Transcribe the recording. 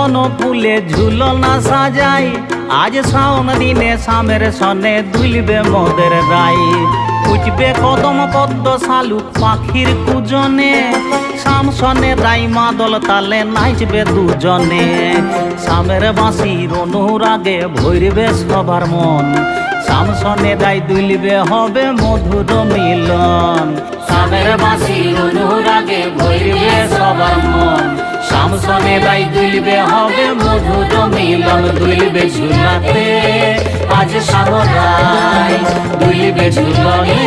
কদন ফুলে ঝুলনা সাজাই আজ শাওন দিনে শামের সনে দুলবে মোদের রাই উঠবে কদম পদ্ম শালুক পাখির কুজনে শাম সনে রাই মাদল তালে নাচবে দুজনে শামের বাঁশির অনুরাগে ভরবে সবার মন শাম সনে রাই দুলবে হবে মধুর মিলন শামের বাঁশির অনুরাগে ভরবে সবার মন শাম সনে রাই দুলবে হবে মধুর মিলন দুলবে ঝুলাতে আজ শাম রাই দুলবে ঝুলনে